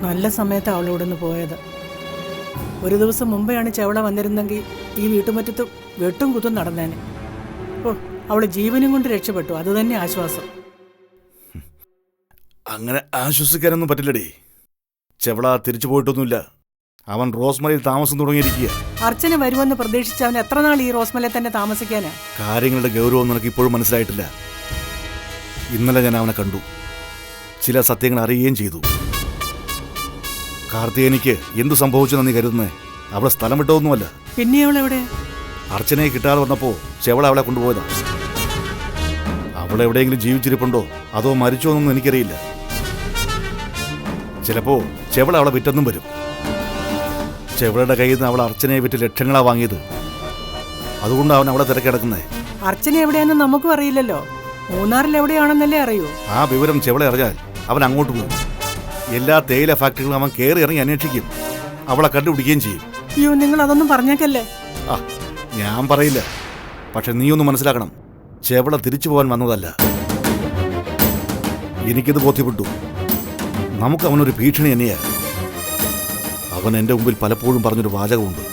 നല്ല സമയത്ത് അവളോടൊന്ന് പോയത്. ഒരു ദിവസം മുമ്പെയാണ് ചെവള വന്നിരുന്നെങ്കിൽ ഈ വീട്ടുമുറ്റത്ത് വെട്ടും കുത്തും നടന്നേനെ. ഓ, അവള് ജീവനും കൊണ്ട് രക്ഷപ്പെട്ടു. അത് തന്നെ ആശ്വാസം. അങ്ങനെ ആശ്വസിക്കാനൊന്നും പറ്റില്ലടേ. ചെവള തിരിച്ചു പോയിട്ടൊന്നുമില്ല. അവൻ റോസ്മലയിൽ താമസം തുടങ്ങിയിരിക്കുക. അർച്ചന വരുമെന്ന് പ്രതീക്ഷിച്ച് അവൻ എത്ര നാൾ ഈ റോസ്മലയിൽ തന്നെ താമസിക്കാനാ? കാര്യങ്ങളുടെ ഗൗരവം നിനക്ക് ഇപ്പോഴും മനസ്സിലായിട്ടില്ല. ഇന്നലെ ഞാൻ അവനെ കണ്ടു, ചില സത്യങ്ങൾ അറിയുകയും ചെയ്തു. കാർത്തികേയനിക്ക് എന്തു സംഭവിച്ചെന്ന് നീ കരുതുന്നേ? അവളെ സ്ഥലം വിട്ടതൊന്നുമല്ല. പിന്നെ അവളെവിടെ? അർച്ചനയെ കിട്ടാതെ വന്നപ്പോ ചെവള അവളെ കൊണ്ടുപോയതാ. അവളെവിടെയെങ്കിലും ജീവിച്ചിരിപ്പുണ്ടോ അതോ മരിച്ചോ എന്നൊന്നും എനിക്കറിയില്ല. ചിലപ്പോ ചെവള അവളെ വിറ്റെന്നും വരും. ചെവളയുടെ കയ്യിൽ നിന്ന് അവൾ അർച്ചനയെ വിറ്റ് ലക്ഷങ്ങളാ വാങ്ങിയത്. അതുകൊണ്ട് അവൻ അവളെ തിരക്കിടക്കുന്നേ. അർച്ചന എവിടെയാണെന്ന് നമുക്കും അറിയില്ലല്ലോ. മൂന്നാറിൽ എവിടെയാണെന്നല്ലേ അറിയൂ. ആ വിവരം ചെവള അറിഞ്ഞാൽ അവൻ അങ്ങോട്ട് പോകും. എല്ലാ തേയില ഫാക്ടറികളും അവൻ കയറി ഇറങ്ങി അന്വേഷിക്കും. അവളെ കണ്ടുപിടിക്കുകയും ചെയ്യും. അയ്യോ, നിങ്ങൾ അതൊന്നും പറഞ്ഞേക്കല്ലേ. ആ, ഞാൻ പറയില്ല. പക്ഷെ നീ ഒന്ന് മനസ്സിലാക്കണം, ചെവള തിരിച്ചു പോകാൻ വന്നതല്ല. എനിക്കിത് ബോധ്യപ്പെട്ടു. നമുക്ക് അവനൊരു ഭീഷണി തന്നെയാ. അവൻ എൻ്റെ മുമ്പിൽ പലപ്പോഴും പറഞ്ഞൊരു വാചകമുണ്ട്.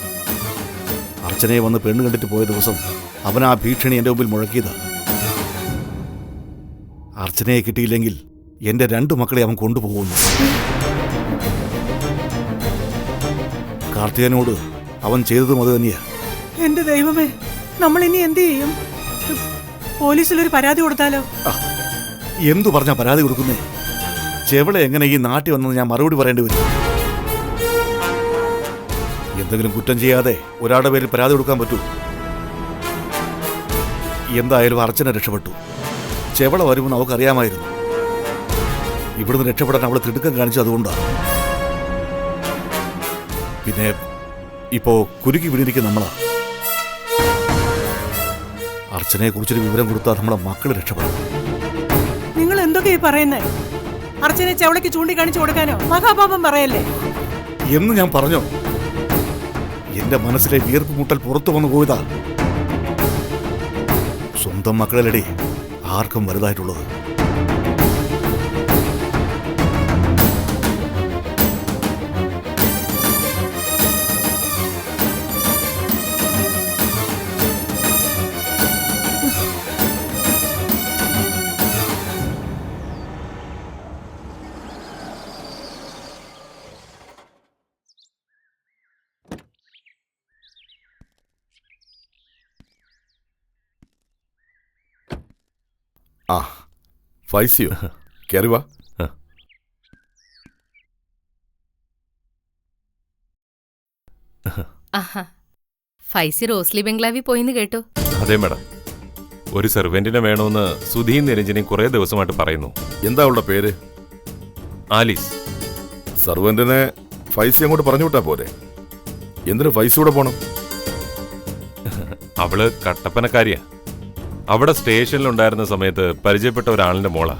അർച്ചനയെ വന്ന് പെണ്ണ് കണ്ടിട്ട് പോയ ദിവസം അവൻ ആ ഭീഷണി എൻ്റെ മുമ്പിൽ മുഴക്കിയതാ. അർച്ചനയെ കിട്ടിയില്ലെങ്കിൽ എൻ്റെ 2 മക്കളെ അവൻ കൊണ്ടുപോകുന്നു. കാർത്തികനോട് അവൻ ചെയ്തതും അത് തന്നെയാ. എന്റെ ദൈവമേ, നമ്മൾ ഇനി എന്ത് ചെയ്യും? പോലീസിലൊരു പരാതി കൊടുത്താലോ? എന്തു പറഞ്ഞാ പരാതി കൊടുക്കുന്നേ? ചെവള എങ്ങനെ ഈ നാട്ടിൽ വന്നെന്ന് ഞാൻ മറുപടി പറയേണ്ടി വരും. എന്തെങ്കിലും കുറ്റം ചെയ്യാതെ ഒരാളുടെ പേരിൽ പരാതി കൊടുക്കാൻ പറ്റൂ? എന്തായാലും അർച്ചന രക്ഷപ്പെട്ടു. ചെവള വരുമെന്ന് അവൾക്കറിയാമായിരുന്നു. ഇവിടുന്ന് രക്ഷപ്പെടാൻ അവളെ തിടുക്കം കാണിച്ചു. അതുകൊണ്ടാണ്. പിന്നെ ഇപ്പോ കുരുക്കി വിടിയിരിക്കും നമ്മളാ. അർച്ചനയെ കുറിച്ചൊരു വിവരം കൊടുത്താൽ നമ്മളെ മക്കള് രക്ഷപ്പെടും. നിങ്ങൾ എന്തൊക്കെയാ പറയുന്നേ? അർച്ചനെ ചെവളയ്ക്ക് ചൂണ്ടിക്കാണിച്ചു കൊടുക്കാനോ? മഹാപാപം പറയല്ലേ എന്ന് ഞാൻ പറഞ്ഞോ? എന്റെ മനസ്സിലെ വീർപ്പ് മുട്ടൽ പുറത്തു വന്നു പോയതാ. സ്വന്തം മക്കളല്ലടി ആർക്കും വലുതായിട്ടുള്ളത്. ആ, ഫൈസിയോ, കയറി വാ. ഫൈസി റോസ്ലി ബംഗ്ലാവിൽ പോയിന്ന് കേട്ടു. അതെ മാഡം, ഒരു സെർവന്റിനെ വേണമെന്ന് സുധീൻ നിരഞ്ജനും കുറെ ദിവസമായിട്ട് പറയുന്നു. എന്താ അവളുടെ പേര്? ആലീസ്. സർവന്റിനെ ഫൈസി അങ്ങോട്ട് പറഞ്ഞു വിട്ടാ പോരെ? എന്തിനു ഫൈസി കൂടെ പോണം? അവള് കട്ടപ്പനക്കാരിയാ. അവിടെ സ്റ്റേഷനിലുണ്ടായിരുന്ന സമയത്ത് പരിചയപ്പെട്ട ഒരാളിന്റെ മോളാ.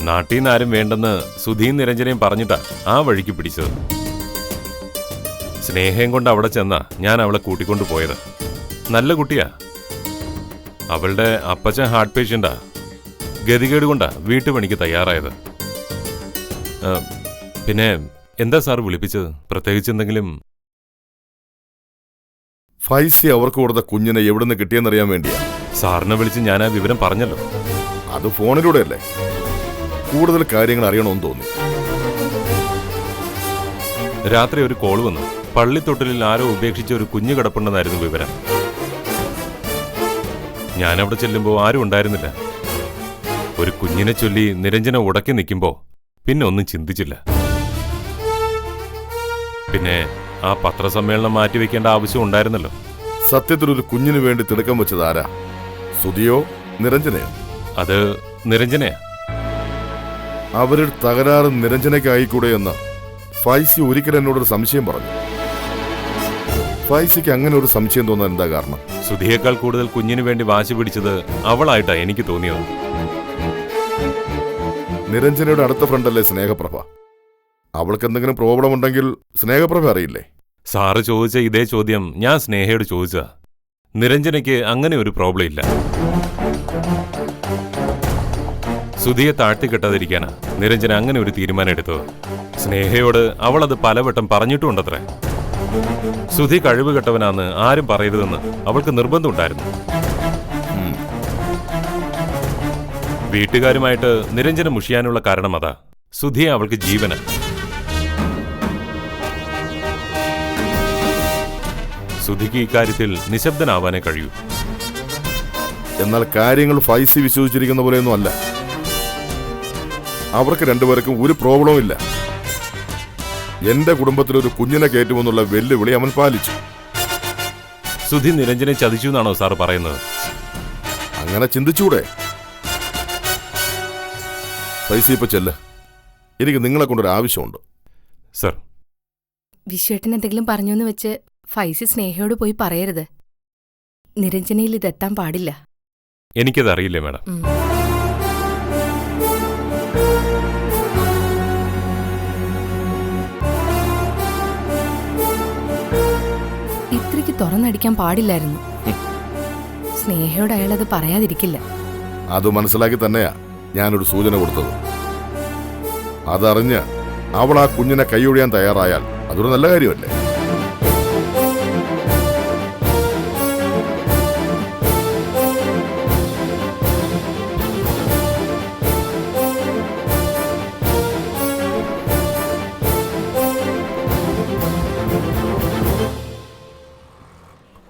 നാട്ടിൽ നിന്ന് ആരും വേണ്ടെന്ന് സുധീൻ നിരഞ്ജനയും പറഞ്ഞിട്ടാ ആ വഴിക്ക് പിടിച്ചത്. സ്നേഹം കൊണ്ട് അവിടെ ചെന്നാ ഞാൻ അവളെ കൂട്ടിക്കൊണ്ടു പോയത്. നല്ല കുട്ടിയാ. അവളുടെ അപ്പച്ചൻ ഹാർട്ട് പേഷ്യന്റാ. ഗതികേട് കൊണ്ടാ വീട്ടുപണിക്ക് തയ്യാറായത്. പിന്നെ എന്താ സാർ വിളിപ്പിച്ചത്? പ്രത്യേകിച്ച് എന്തെങ്കിലും? ഫൈസി അവർക്ക് കൊടുത്ത കുഞ്ഞിനെ എവിടുന്ന് കിട്ടിയെന്നറിയാൻ വേണ്ടിയാ. സാറിനെ വിളിച്ച് ഞാൻ ആ വിവരം പറഞ്ഞല്ലോ. അത് ഫോണിലൂടെ അല്ലേ? കൂടുതൽ കാര്യങ്ങൾ അറിയണമെന്ന് തോന്നി. രാത്രി ഒരു കോൾ വന്നു. പള്ളിത്തൊട്ടിലിൽ ആരോ ഉപേക്ഷിച്ച ഒരു കുഞ്ഞു കിടപ്പുണ്ടെന്നായിരുന്നു വിവരം. ഞാനവിടെ ചെല്ലുമ്പോൾ ആരും ഉണ്ടായിരുന്നില്ല. ഒരു കുഞ്ഞിനെ ചൊല്ലി നിരഞ്ജന ഉടക്കി നിൽക്കുമ്പോൾ പിന്നെ ഒന്നും ചിന്തിച്ചില്ല. പിന്നെ ആ പത്രസമ്മേളനം മാറ്റിവെക്കേണ്ട ആവശ്യം ഉണ്ടായിരുന്നല്ലോ. സത്യത്തിൽ ഒരു കുഞ്ഞിനു വേണ്ടി തിടുക്കം വെച്ചത് ആരാ? സുധിയോ നിരഞ്ജനയോ? അത് നിരഞ്ജനയാ. അവരുടെ തകരാറ് നിരഞ്ജനയ്ക്കായിക്കൂടെ എന്ന് ഫൈസി ഒരിക്കലും എന്നോടൊരു സംശയം പറഞ്ഞു. ഫൈസിക്ക് അങ്ങനെ ഒരു സംശയം തോന്നാൻ എന്താ കാരണം? സുധിയേക്കാൾ കൂടുതൽ കുഞ്ഞിനു വേണ്ടി വാശി പിടിച്ചത് അവളായിട്ടാ എനിക്ക് തോന്നിയത്. നിരഞ്ജനയുടെ അടുത്ത ഫ്രണ്ടല്ലേ സ്നേഹപ്രഭ? അവൾക്ക് എന്തെങ്കിലും പ്രോബ്ലം ഉണ്ടെങ്കിൽ സ്നേഹപ്രഭ അറിയില്ലേ? സാറ് ചോദിച്ച ഇതേ ചോദ്യം ഞാൻ സ്നേഹയോട് ചോദിച്ചാ. നിരഞ്ജനയ്ക്ക് അങ്ങനെ ഒരു പ്രോബ്ലം ഇല്ല. സുധിയെ താഴ്ത്തിക്കെട്ടാതിരിക്കാനാ നിരഞ്ജന അങ്ങനെ ഒരു തീരുമാനം എടുത്തത്. സ്നേഹയോട് അവൾ അത് പലവട്ടം പറഞ്ഞിട്ടുണ്ടത്രേ. സുധി കഴിവ് കെട്ടവനാന്ന് ആരും പറയരുതെന്ന് അവൾക്ക് നിർബന്ധമുണ്ടായിരുന്നു. വീട്ടുകാരുമായിട്ട് നിരഞ്ജനം മുഷിയാനുള്ള കാരണം അതാ. സുധിയെ അവൾക്ക് ജീവന. സുധിക്ക് ഇക്കാര്യത്തിൽ നിശബ്ദനാവാനേ കഴിയൂ. എന്നാൽ കാര്യങ്ങൾ ഫൈസി വിശ്വസിച്ചിരിക്കുന്ന പോലെയൊന്നും അല്ല. അവർക്ക് രണ്ടുപേർക്കും ഒരു പ്രോബ്ലവും ഇല്ല. എന്റെ കുടുംബത്തിലൊരു കുഞ്ഞിനെ കയറ്റുമെന്നുള്ള വെല്ലുവിളി അവൻ പാലിച്ചു. സുധി നിരഞ്ജനെ ചതിച്ചു എന്നാണോ സാർ പറയുന്നത്? അങ്ങനെ ചിന്തിച്ചൂടെ? ഫൈസി ഇപ്പൊ ചെല്ല്. എനിക്ക് നിങ്ങളെ കൊണ്ടൊരു ആവശ്യമുണ്ട്. സർ, വിശ്വേട്ടൻ എന്തെങ്കിലും പറഞ്ഞെന്ന് വെച്ച് ഫൈസി സ്നേഹയോട് പോയി പറയരുത്. നിരഞ്ജനയിൽ ഇതെത്താൻ പാടില്ല. എനിക്കതറിയില്ലേ മാഡം. ഇത്രയ്ക്ക് തുറന്നടിക്കാൻ പാടില്ലായിരുന്നു. സ്നേഹയോട് അയാളത് പറയാതിരിക്കില്ല. അത് മനസ്സിലാക്കി തന്നെയാ ഞാനൊരു സൂചന കൊടുത്തത്. അതറിഞ്ഞ് അവൾ ആ കുഞ്ഞിനെ കൈയൊഴിയാൻ തയ്യാറായാൽ അതൊരു നല്ല കാര്യമല്ലേ?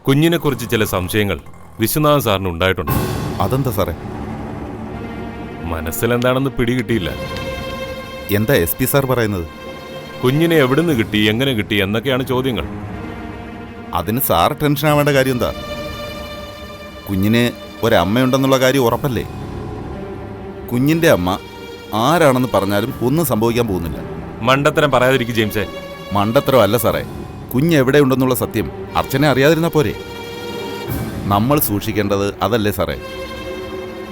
കുഞ്ഞിനെക്കുറിച്ച് ചില സംശയങ്ങൾ വിശ്വനാഥൻ സാറിന് ഉണ്ടായിട്ടുണ്ട്. അതെന്താ സാറേ? മനസ്സിലെന്താണെന്ന് പിടികിട്ടിയില്ല. എന്താ SP സാർ പറയുന്നത്? കുഞ്ഞിനെ എവിടുന്ന് കിട്ടി, എങ്ങനെ കിട്ടി എന്നൊക്കെയാണ് ചോദ്യങ്ങൾ. അതിന് സാർ ടെൻഷൻ ആവേണ്ട കാര്യം എന്താ? കുഞ്ഞിന് ഒരമ്മയുണ്ടെന്നുള്ള കാര്യം ഉറപ്പല്ലേ? കുഞ്ഞിൻ്റെ അമ്മ ആരാണെന്ന് പറഞ്ഞാലും ഒന്നും സംഭവിക്കാൻ പോകുന്നില്ല. മണ്ടത്തരം പറയാതിരിക്കും ജെയിംസേ. മണ്ടത്തരം അല്ല സാറേ. കുഞ്ഞ് എവിടെയുണ്ടെന്നുള്ള സത്യം അർച്ചനെ അറിയാതിരുന്ന പോരെ? നമ്മൾ സൂക്ഷിക്കേണ്ടത് അതല്ലേ സാറേ?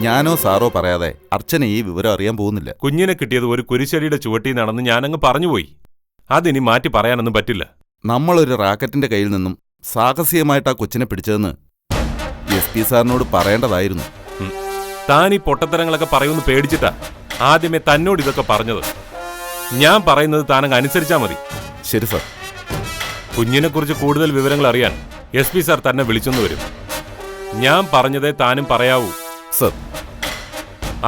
ഞാനോ സാറോ പറയാതെ അർച്ചന ഈ വിവരം അറിയാൻ പോകുന്നില്ല. കുഞ്ഞിനെ കിട്ടിയത് ഒരു കുരിശടിയുടെ ചുവട്ടിൽ നിന്നാണെന്ന് ഞാനങ്ങ് പറഞ്ഞുപോയി. അതിനി മാറ്റി പറയാനൊന്നും പറ്റില്ല. നമ്മളൊരു റാക്കറ്റിന്റെ കയ്യിൽ നിന്നും സാഹസികമായിട്ട് ആ കൊച്ചിനെ പിടിച്ചതെന്ന് SP സാറിനോട് പറയേണ്ടതായിരുന്നു. താൻ ഈ പൊട്ടത്തരങ്ങളൊക്കെ പറയുമെന്ന് പേടിച്ചിട്ടാ ആദ്യമേ തന്നോട് ഇതൊക്കെ പറഞ്ഞത്. ഞാൻ പറയുന്നത് താനങ്ങ് അനുസരിച്ചാ മതി. ശരി സാർ. കുഞ്ഞിനെക്കുറിച്ച് കൂടുതൽ വിവരങ്ങൾ അറിയാൻ SP സാർ തന്നെ വിളിച്ചെന്ന് വരും. ഞാൻ പറഞ്ഞതേ താനും പറയാവൂ. സർ,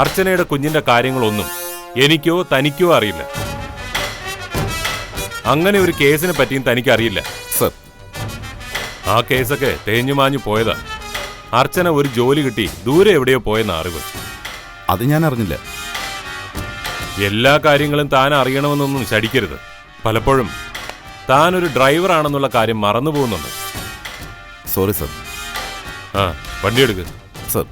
അർച്ചനയുടെ കുഞ്ഞിന്റെ കാര്യങ്ങളൊന്നും എനിക്കോ തനിക്കോ അറിയില്ല. അങ്ങനെ ഒരു കേസിനെ പറ്റിയും തനിക്കറിയില്ല. സർ, ആ കേസൊക്കെ തേഞ്ഞുമാഞ്ഞു പോയതാ. അർച്ചന ഒരു ജോലി കിട്ടി ദൂരെ എവിടെയോ പോയെന്ന അറിവ്. അത് ഞാൻ അറിഞ്ഞില്ല. എല്ലാ കാര്യങ്ങളും താൻ അറിയണമെന്നൊന്നും ശടിക്കരുത്. പലപ്പോഴും താനൊരു ഡ്രൈവറാണെന്നുള്ള കാര്യം മറന്നു പോകുന്നുണ്ട്. Sorry sir. ആ, വണ്ടിയെടുക്ക്. സർ.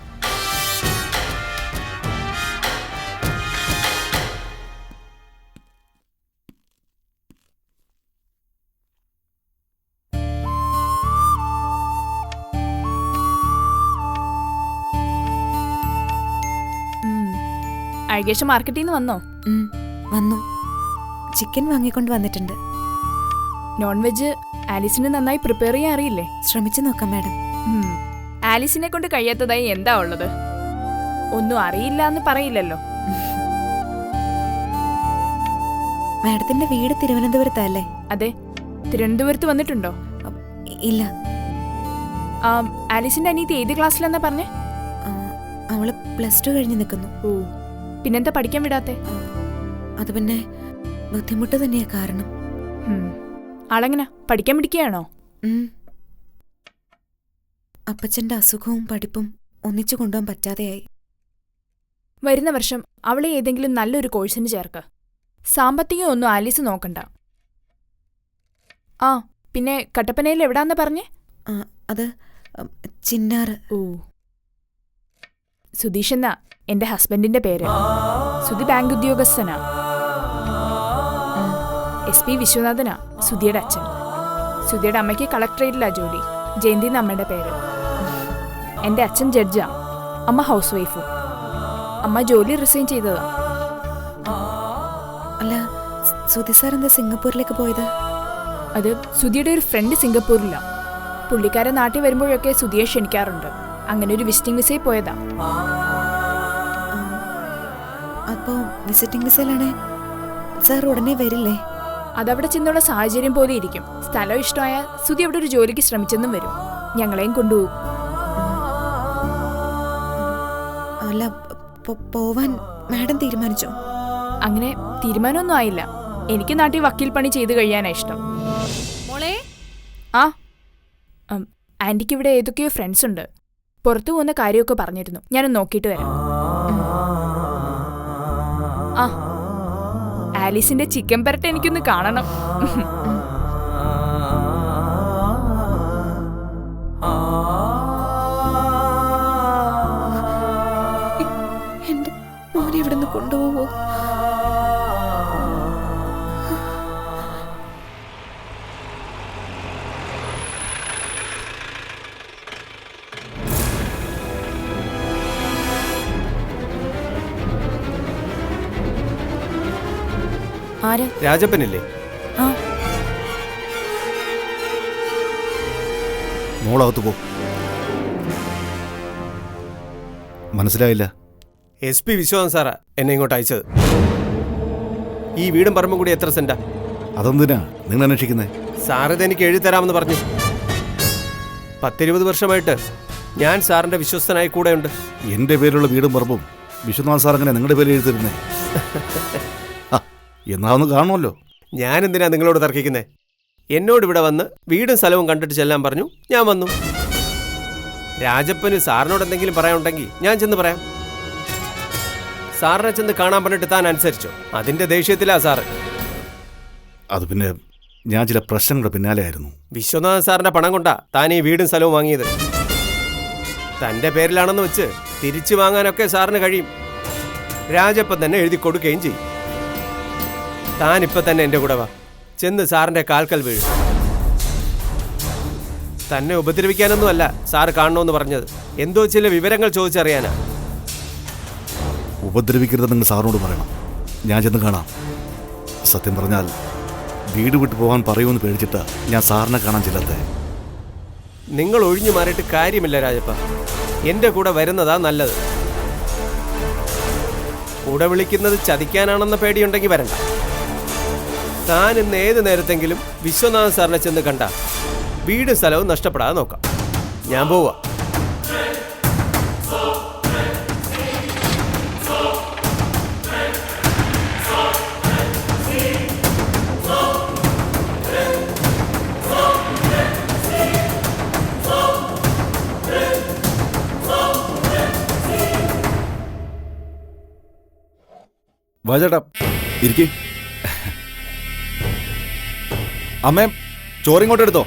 അഴകേഷ് മാർക്കറ്റിൽ നിന്ന് വന്നോ? വന്നു. ചിക്കൻ വാങ്ങിക്കൊണ്ട് വന്നിട്ടുണ്ട്. നോൺ വെജ് ആലീസിന് നന്നായി പ്രിപ്പയർ ചെയ്യാൻ അറിയില്ലേ? ശ്രമിച്ചു നോക്കാം മാഡം. ആലീസിനെ കൊണ്ട് കഴിയാത്തതായി എന്താ ഉള്ളത്? ഒന്നും അറിയില്ല എന്ന് പറയില്ലല്ലോ. മാഡത്തിന്റെ വീട് തിരുവനന്തപുരത്തല്ലേ? അതെ. തിരുവനന്തപുരത്ത് വന്നിട്ടുണ്ടോ? ഇല്ല. ആലീസിന്റെ അനിയത്തി ഏത് ക്ലാസ്സിലെന്നാ പറഞ്ഞേ? അവള് +2 കഴിഞ്ഞ് നിൽക്കുന്നു. ഓ, പിന്നെന്താ പഠിക്കാൻ വിടാത്തെ? അത് പിന്നെ ബുദ്ധിമുട്ട് തന്നെയാ കാരണം. ആളെങ്ങനെ പഠിക്കാൻ പിടിക്കുകയാണോ? അപ്പച്ചന്റെ അസുഖവും പഠിപ്പും ഒന്നിച്ചു കൊണ്ടുപോകാൻ പറ്റാതെയായി. വരുന്ന വർഷം അവളെ ഏതെങ്കിലും നല്ലൊരു കോഴ്സിന് ചേർക്ക്. സാമ്പത്തികം ഒന്നും ആലീസ് നോക്കണ്ട. ആ, പിന്നെ കട്ടപ്പനയിൽ എവിടാന്ന് പറഞ്ഞേ? അത് ചിന്നാറ്. ഓ, സുധീഷ് എന്നാ എന്റെ ഹസ്ബൻഡിന്റെ പേര്. സുധി ബാങ്ക് ഉദ്യോഗസ്ഥനാ. SP വിശ്വനാഥനാ സുധിയുടെ അച്ഛൻ. സുധിയുടെ അമ്മയ്ക്ക് കളക്ടറേറ്റിലാ ജോലി. ജയന്തി എന്ന അമ്മയുടെ പേര്. എന്റെ അച്ഛൻ ജഡ്ജാ, അമ്മ ഹൗസ് വൈഫും. അമ്മ ജോലി റിസൈൻ ചെയ്തതാ. അല്ല, സുധി സാർ എന്താ സിംഗപ്പൂരിലേക്ക് പോയത്? അത് സുധിയുടെ ഒരു ഫ്രണ്ട് സിംഗപ്പൂരിലാ. പുള്ളിക്കാരൻ നാട്ടിൽ വരുമ്പോഴൊക്കെ സുധിയെ ക്ഷണിക്കാറുണ്ട്. അങ്ങനെ ഒരു വിസിറ്റിംഗ് വിസയിൽ പോയതാ. അപ്പോ വിസിറ്റിംഗ് വിസയിലാണേ സാർ ഉടനെ വരില്ലേ? അതവിടെ ചെന്നുള്ള സാഹചര്യം പോലെ ഇരിക്കും. സ്ഥലം ഇഷ്ടമായ സുധി അവിടെ ഒരു ജോലിക്ക് ശ്രമിച്ചെന്നും വരും. ഞങ്ങളെയും കൊണ്ടുപോകും. അല്ല, പോവാൻ മാഡം തീരുമാനിച്ചോ? അങ്ങനെ തീരുമാനമൊന്നും ആയില്ല. എനിക്ക് നാട്ടിൽ വക്കീൽ പണി ചെയ്തു കഴിയാനാ ഇഷ്ടം. ആ ആന്റിക്ക് ഇവിടെ ഏതൊക്കെയോ ഫ്രണ്ട്സ് ഉണ്ട്. പുറത്തു പോകുന്ന കാര്യമൊക്കെ പറഞ്ഞിരുന്നു. ഞാനൊന്ന് നോക്കിയിട്ട് വരാം. ആ ആലീസിന്റെ ചിക്കൻ പെരട്ട് എനിക്കൊന്ന് കാണണം. എന്റെ മോനെ ഇവിടെ നിന്ന് കൊണ്ടുപോവോ? ആര്? രാജപ്പനില്ലേ? ആ മോളകത്ത് പോ. മനസ്സിലായില്ല. SP വിശ്വനാഥൻ സാറാ എന്നെ ഇങ്ങോട്ട് അയച്ചത്. ഈ വീടും പറമ്പും കൂടി എത്ര സെന്റാ? അതെന്തിനാ നിങ്ങൾ അന്വേഷിക്കുന്നേ? സാറിത് എനിക്ക് എഴുതി തരാമെന്ന് പറഞ്ഞു. 10-20 വർഷമായിട്ട് ഞാൻ സാറിന്റെ വിശ്വസ്തനായി കൂടെയുണ്ട്. എൻ്റെ പേരിലുള്ള വീടും പറമ്പും വിശ്വനാഥ് സാർ അങ്ങനെ നിങ്ങളുടെ പേര് എഴുതിരുന്നേ? എന്നാ ഒന്ന് കാണുമല്ലോ. ഞാൻ എന്തിനാ നിങ്ങളോട് തർക്കിക്കുന്നേ? എന്നോട് ഇവിടെ വന്ന് വീടും സ്ഥലവും കണ്ടിട്ട് ചെല്ലാൻ പറഞ്ഞു. ഞാൻ വന്നു. രാജപ്പന് സാറിനോട് എന്തെങ്കിലും പറയാനുണ്ടെങ്കിൽ ഞാൻ ചെന്ന് പറയാം. സാറിനെ ചെന്ന് കാണാൻ പറഞ്ഞിട്ട് താൻ അനുസരിച്ചോ? അതിന്റെ ദേഷ്യത്തിലാ സാറ്. അത് പിന്നെ ഞാൻ ചില പ്രശ്നങ്ങളുടെ പിന്നാലെ ആയിരുന്നു. വിശ്വനാഥൻ സാറിന്റെ പണം കൊണ്ടാ താൻ ഈ വീടും സ്ഥലവും വാങ്ങിയത്. തന്റെ പേരിലാണെന്ന് വെച്ച് തിരിച്ചു വാങ്ങാനൊക്കെ സാറിന് കഴിയും. രാജപ്പൻ തന്നെ എഴുതി കൊടുക്കുകയും ചെയ്യും. താനിപ്പോൾ തന്നെ എൻ്റെ കൂടെ വാ. ചെന്ന് സാറിൻ്റെ കാൽക്കൽ വീഴും. തന്നെ ഉപദ്രവിക്കാനൊന്നുമല്ല സാറ് കാണണമെന്ന് പറഞ്ഞത്. എന്തോ ചില വിവരങ്ങൾ ചോദിച്ചറിയാനാ. ഉപദ്രവിക്കരുത് നിങ്ങൾ സാറിനോട് പറയണം. ഞാൻ ചെന്ന് കാണാം. സത്യം പറഞ്ഞാൽ വീട് വിട്ടു പോകാൻ പറയുമെന്ന് പേടിച്ചിട്ടാ ഞാൻ സാറിനെ കാണാൻ ചെല്ലാത്തേ. നിങ്ങൾ ഒഴിഞ്ഞു മാറിയിട്ട് കാര്യമില്ല രാജപ്പ. എൻ്റെ കൂടെ വരുന്നതാ നല്ലത്. കൂടെ വിളിക്കുന്നത് ചതിക്കാനാണെന്ന പേടിയുണ്ടെങ്കിൽ വരണ്ട. താൻ ഇന്ന് ഏത് നേരത്തെങ്കിലും വിശ്വനാഥൻ സാറിനെ ചെന്ന് കണ്ട വീടും സ്ഥലവും നഷ്ടപ്പെടാതെ നോക്കാം. ഞാൻ പോവാ. വാ ചേട്ടാ, ഇരിക്കേ. അമ്മേ, ചോറിങ്ങോട്ട് എടുത്തോ.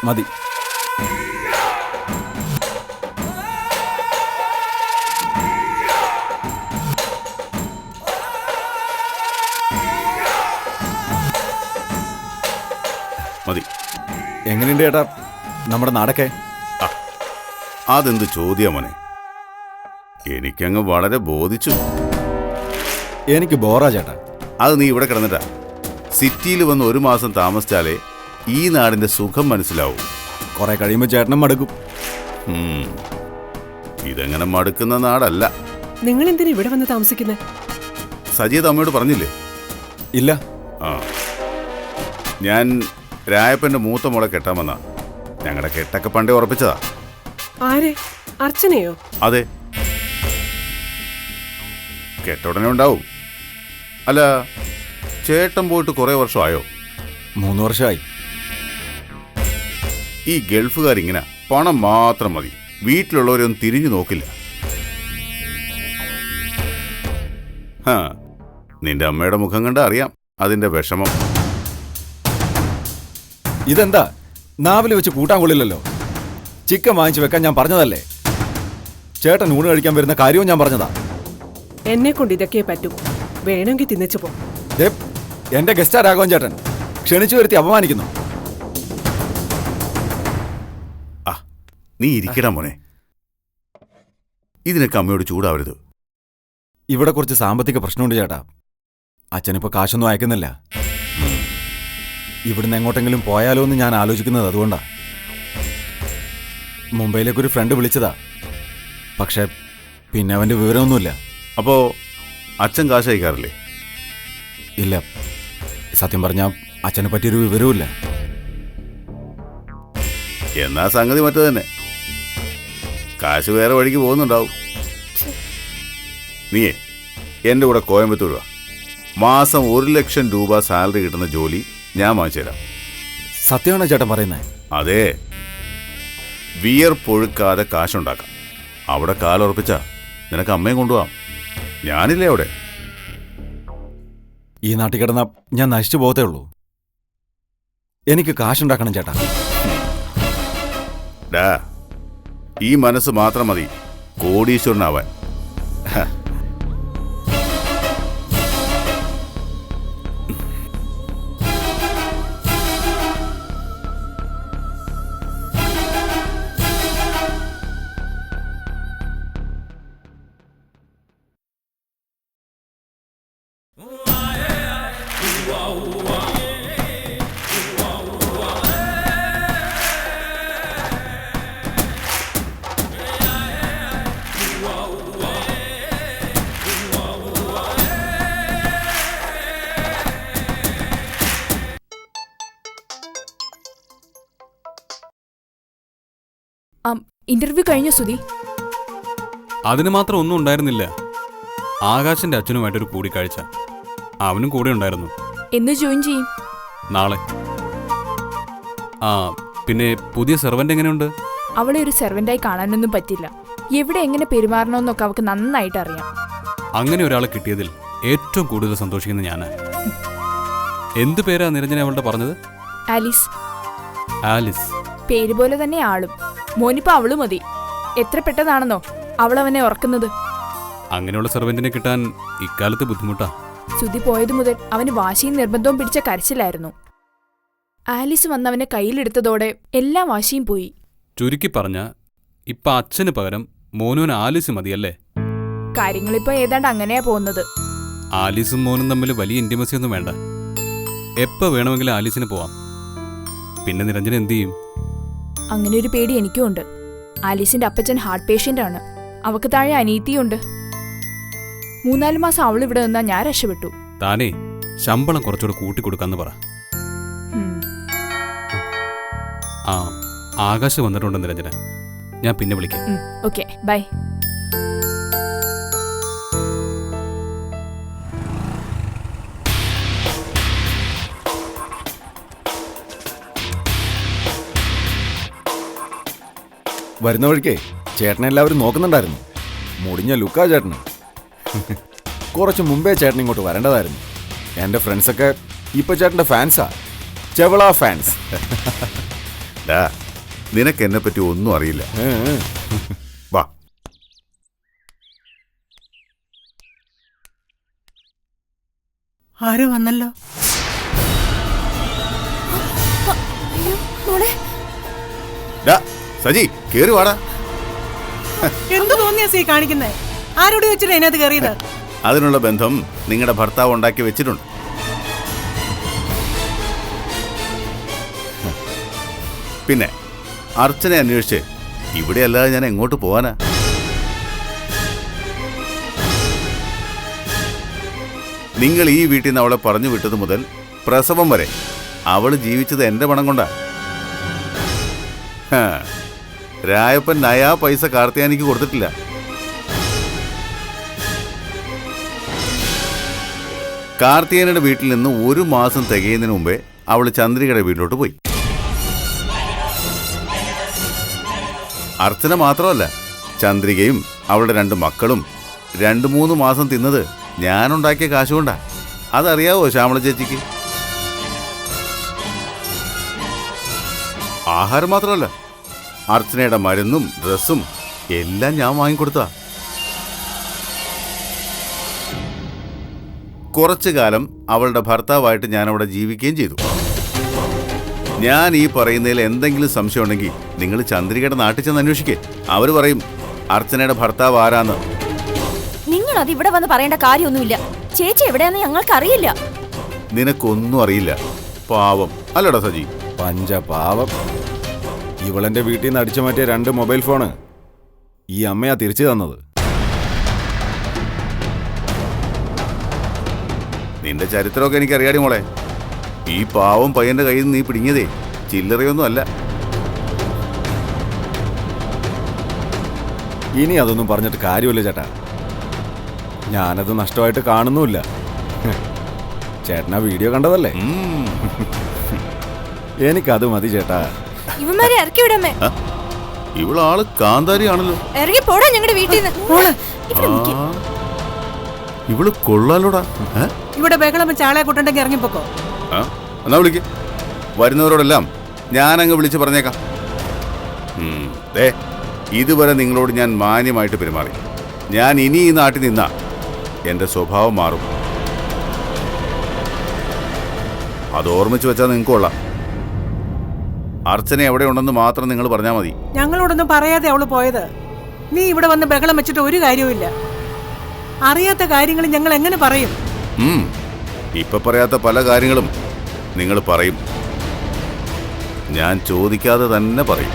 മതി. മതി. എങ്ങനെയുണ്ട് ചേട്ടാ നമ്മുടെ നാടൊക്കെ? അതെന്ത് ചോദ്യാ മോനെ? എനിക്കങ്ങ് വളരെ ബോധിച്ചു. എനിക്ക് ബോറാ ചേട്ടാ. അത് നീ ഇവിടെ കിടന്നിട്ടാ. സിറ്റിയിൽ വന്ന് 1 മാസം താമസിച്ചാലേ ഈ നാടിന്റെ സുഖം മനസ്സിലാവും. കുറെ കഴിയുമ്പോൾ ചേട്ടനും മടുക്കും. ഇതെങ്ങനെ മടുക്കുന്ന നാടല്ല. നിങ്ങൾ എന്തിനാ ഇവിടെ വന്ന് താമസിക്കുന്നത്? സജിയത് അമ്മയോട് പറഞ്ഞില്ലേ? ഇല്ല. ആ, ഞാൻ രായപ്പന്റെ മൂത്ത മോളെ കെട്ടാമെന്നാ. ഞങ്ങളുടെ കെട്ടൊക്കെ പണ്ടേ ഉറപ്പിച്ചതാ. ആരെ? അർച്ചനയോ? അതെ, കെട്ടുടനെ ഉണ്ടാവും. അല്ല, ചേട്ടൻ പോയിട്ട് കുറെ വർഷമായോ? 3 വർഷമായി. ഈ ഗൾഫുകാരിങ്ങനെ പണം മാത്രം മതി, വീട്ടിലുള്ളവരൊന്നും തിരിഞ്ഞു നോക്കില്ല. നിന്റെ അമ്മയുടെ മുഖം കണ്ട അറിയാം അതിന്റെ വിഷമം. ഇതെന്താ നാവിൽ വെച്ച് കൂട്ടാൻ കൊള്ളില്ലല്ലോ. ചിക്കൻ വാങ്ങിച്ചു വെക്കാൻ ഞാൻ പറഞ്ഞതല്ലേ. ചേട്ടൻ ഊണ് കഴിക്കാൻ വരുന്ന കാര്യവും ഞാൻ പറഞ്ഞതാ. എന്നെ കൊണ്ട് ഇതൊക്കെ പറ്റും. വേണമെങ്കിൽ തിന്നിച്ചു പോ. എന്റെ ഗസ്റ്റാ രാഘവൻ ചേട്ടൻ. ക്ഷണിച്ചു വരുത്തി അപമാനിക്കുന്നു. നീ ഇരിക്കടാ മോനെ. ഇതിനൊക്കെ അമ്മയോട് ചൂടാവരുത്. ഇവിടെ കുറച്ച് സാമ്പത്തിക പ്രശ്നമുണ്ട് ചേട്ടാ. അച്ഛനിപ്പോ കാശൊന്നും അയക്കുന്നില്ല. ഇവിടുന്ന് എങ്ങോട്ടെങ്കിലും പോയാലോ എന്ന് ഞാൻ ആലോചിക്കുന്നത് അതുകൊണ്ടാ. മുംബൈയിലേക്കൊരു ഫ്രണ്ട് വിളിച്ചതാ, പക്ഷെ പിന്നെ അവൻ്റെ വിവരമൊന്നുമില്ല. അപ്പോൾ അച്ഛൻ കാശ് അയക്കാറില്ലേ? ഇല്ല, സത്യം പറഞ്ഞാൽ അച്ഛനെ പറ്റിയൊരു വിവരവുമില്ല. എന്നാ സംഗതി മറ്റു തന്നെ. കാശ് വേറെ വഴിക്ക് പോകുന്നുണ്ടാവും. നീയേ എൻ്റെ കൂടെ കോയമ്പത്തൂർ വാ. മാസം 1 ലക്ഷം രൂപ സാലറി കിട്ടുന്ന ജോലി ഞാൻ വാങ്ങിച്ചു തരാം. സത്യമാണോ ചേട്ടൻ പറയുന്നത്? അതെ, വിയർപ്പൊഴുക്കാതെ കാശുണ്ടാക്കാം. അവിടെ കാലുറപ്പിച്ചാ നിനക്ക് അമ്മയും കൊണ്ടുപോവാം. ഞാനില്ലേ അവിടെ. ഈ നാട്ടിൽ കിടന്ന ഞാൻ നശിച്ചു പോകത്തേ ഉള്ളൂ. എനിക്ക് കാശുണ്ടാക്കണം ചേട്ടാ. ഡാ, ഈ മനസ്സ് മാത്രം മതി കോടീശ്വരനാവാൻ. ഇന്റർവ്യൂ കഴിഞ്ഞു സുധി? അതിന് മാത്രം ഒന്നും ഉണ്ടായിരുന്നില്ല. ആകാശിന്റെ അച്ഛനുമായിട്ടൊരു കൂടിക്കാഴ്ച. അവനും കൂടെ ഉണ്ടായിരുന്നു. എന്ന് ജോയിൻ ചെയ്യും? നാളെ. ആ പിന്നെ പുതിയ സെർവന്റ് എങ്ങനെയുണ്ട്? അവളെ ഒരു സെർവന്റായി കാണാനൊന്നും പറ്റില്ല. എവിടെ എങ്ങനെ പെരുമാറണമെന്നൊക്കെ അവൾക്ക് നന്നായിട്ട് അറിയാം. അങ്ങനെ ഒരാളെ കിട്ടിയതിൽ ഏറ്റവും കൂടുതൽ സന്തോഷിക്കുന്ന ഞാനാ. എന്ത് പേരാ നിരഞ്ജന അവളുടെ പറഞ്ഞത്? ആലീസ്. ആലിസ്. പേര് പോലെ തന്നെ ആളും. മോനിപ്പോ അവള് മതി. എത്ര പെട്ടതാണെന്നോ അവളവനെ ഓർക്കുന്നത്. അങ്ങനെയുള്ള സെർവന്റിനെ കിട്ടാൻ ഇക്കാലത്ത് ബുദ്ധിമുട്ടാ. സുധി പോയതു മുതൽ അവന് വാശിയും നിർബന്ധവും പിടിച്ച കരച്ചിലായിരുന്നു. ആലീസ് വന്നവനെ കയ്യിലെടുത്തതോടെ എല്ലാ വാശിയും പോയി. ചുരുക്കി പറഞ്ഞ ഇപ്പൊ അച്ഛന് പകരം മോനുവിന് ആലിസ് മതിയല്ലേ? കാര്യങ്ങളിപ്പോ ഏതാണ്ട് അങ്ങനെയാ പോകുന്നത്. ആലീസും മോനും തമ്മിൽ വലിയ ഇന്റിമസി ഒന്നും വേണ്ട. എപ്പോ വേണമെങ്കിലും ആലീസിന് പോവാം. പിന്നെ നിരഞ്ജന എന്തു ചെയ്യും? അങ്ങനെ ഒരു പേടി എനിക്കും ഉണ്ട്. ആലീസിന്റെ അപ്പച്ചൻ ഹാർട്ട് പേഷ്യന്റ് ആണ്. അവക്ക് താഴെ അനീതിയുണ്ട്. 3-4 മാസം അവൾ ഇവിടെ നിന്നാ ഞാൻ രക്ഷപ്പെട്ടു. താനേ ശമ്പളം കുറച്ചുകൂടെ കൂട്ടിക്കൊടുക്കാന്ന് പറ. ആ ആകാശ് വന്നിട്ടുണ്ട് നിരഞ്ജന. ഞാൻ പിന്നെ വിളിക്കാം. Okay, bye. വരുന്ന വഴിക്കേ ചേട്ടനെ എല്ലാവരും നോക്കുന്നുണ്ടായിരുന്നു. മുടിഞ്ഞ ലുക്കാ ചേട്ടന്. കുറച്ച് മുമ്പേ ചേട്ടൻ ഇങ്ങോട്ട് വരേണ്ടതായിരുന്നു. എൻ്റെ ഫ്രണ്ട്സൊക്കെ ഇപ്പൊ ചേട്ടൻ്റെ ഫാൻസാ. ചെവള ഫാൻസ്. നിനക്ക് എന്നെ പറ്റി ഒന്നും അറിയില്ല. വാ. ആരോ വന്നല്ലോ. സജി കേറി വാടാ. എന്ത് തോന്നിയാ സീ കാണിക്കുന്നേ? ആരോട് വെച്ചിട്ട് അതിനകത്ത് കയറിയത്? അതിനുള്ള ബന്ധം നിങ്ങളുടെ ഭർത്താവ് ഉണ്ടാക്കി വെച്ചിട്ടുണ്ട്. പിന്നെ അർച്ചനെ അന്വേഷിച്ച് ഇവിടെ അല്ലാതെ ഞാൻ എങ്ങോട്ട് പോവാനാ? നിങ്ങൾ ഈ വീട്ടിൽ നിന്ന് അവളെ പറഞ്ഞു വിട്ടത് മുതൽ പ്രസവം വരെ അവള് ജീവിച്ചത് എന്റെ പണം കൊണ്ടാ. രായപ്പൻ നയാ പൈസ കാർത്തിയാനിക്ക് കൊടുത്തിട്ടില്ല. കാർത്തിയാനിയുടെ വീട്ടിൽ നിന്ന് 1 മാസം തികയുന്നതിന് മുമ്പേ അവൾ ചന്ദ്രികയുടെ വീട്ടിലോട്ട് പോയി. അർച്ചന മാത്രമല്ല, ചന്ദ്രികയും അവളുടെ 2 മക്കളും 2-3 മാസം തിന്നത് ഞാനുണ്ടാക്കിയ കാശുകൊണ്ടാ. അതറിയാവോ ശ്യാമള ചേച്ചിക്ക്? ആഹാരം മാത്രമല്ല, അർച്ചനയുടെ മരുന്നും ഡ്രസ്സും എല്ലാം ഞാൻ വാങ്ങിക്കൊടുത്താ. കുറച്ചു കാലം അവളുടെ ഭർത്താവായിട്ട് ഞാനവിടെ ജീവിക്കുകയും ചെയ്തു. ഞാൻ ഈ പറയുന്നതിൽ എന്തെങ്കിലും സംശയം ഉണ്ടെങ്കിൽ നിങ്ങൾ ചന്ദ്രികയുടെ നാട്ടിൽ ചെന്ന് അന്വേഷിക്കേ. അവർ പറയും അർച്ചനയുടെ ഭർത്താവ് ആരാന്ന്. നിങ്ങൾ അത് ഇവിടെ വന്ന് പറയേണ്ട കാര്യമൊന്നുമില്ല. ചേച്ചി എവിടെയാന്ന് ഞങ്ങൾക്ക് അറിയില്ല. നിനക്കൊന്നും അറിയില്ല. പാവം അല്ലടാ സജി? പഞ്ചപാവം. ഇവളെന്റെ വീട്ടിൽ നിന്ന് അടിച്ചു മാറ്റിയ 2 മൊബൈൽ ഫോണ് ഈ അമ്മയാ തിരിച്ചു തന്നത്. നിന്റെ ചരിത്രമൊക്കെ എനിക്കറിയാടി മോളെ. ഈ പാവം പയ്യന്റെ കയ്യിൽ നിന്ന് നീ പിടിഞ്ഞതേ ചില്ലറയൊന്നും അല്ല. ഇനി അതൊന്നും പറഞ്ഞിട്ട് കാര്യമില്ല ചേട്ടാ. ഞാനത് നഷ്ടമായിട്ട് കാണുന്നുമില്ല. ചേട്ടനാ വീഡിയോ കണ്ടതല്ലേ? എനിക്കത് മതി ചേട്ടാ. ഇവന്മാരെ ഇറക്കി വിടമ്മേ. ഇവളാള് കാന്താരിയാണല്ലോ. ഇറങ്ങി പോടാ ഞങ്ങളുടെ വീട്ടിൽ നിന്ന്. ഇവള് കൊള്ളാലോടാ. ഇവിടെ ബഹളം വെച്ച് ആളെ കൂട്ടുണ്ടെങ്കിൽ ഇറങ്ങിപ്പോക്കോ. എന്നാ വിളിക്ക്. വരുന്നവരോടെല്ലാം ഞാനങ്ങ് വിളിച്ച് പറഞ്ഞേക്കാം. ഇതുവരെ നിങ്ങളോട് ഞാൻ മാന്യമായിട്ട് പെരുമാറി. ഞാൻ ഇനി ഈ നാട്ടിൽ നിന്നാ എൻ്റെ സ്വഭാവം മാറും. അത് ഓർമ്മിച്ച് വെച്ചാൽ നിങ്ങൾക്ക് കൊള്ളാം. അർച്ചന എവിടെ ഉണ്ടെന്ന് മാത്രം നിങ്ങൾ പറഞ്ഞാൽ മതി. ഞങ്ങളോടൊന്നും പറയാതെ അവള് പോയത്. നീ ഇവിടെ വന്ന് ബഹളം വെച്ചിട്ട് ഒരു കാര്യവുമില്ല. അറിയാത്ത കാര്യങ്ങൾ ഞങ്ങൾ എങ്ങനെ പറയും? ഇപ്പൊ പറയാത്ത പല കാര്യങ്ങളും നിങ്ങൾ പറയും. ഞാൻ ചോദിക്കാതെ തന്നെ പറയും.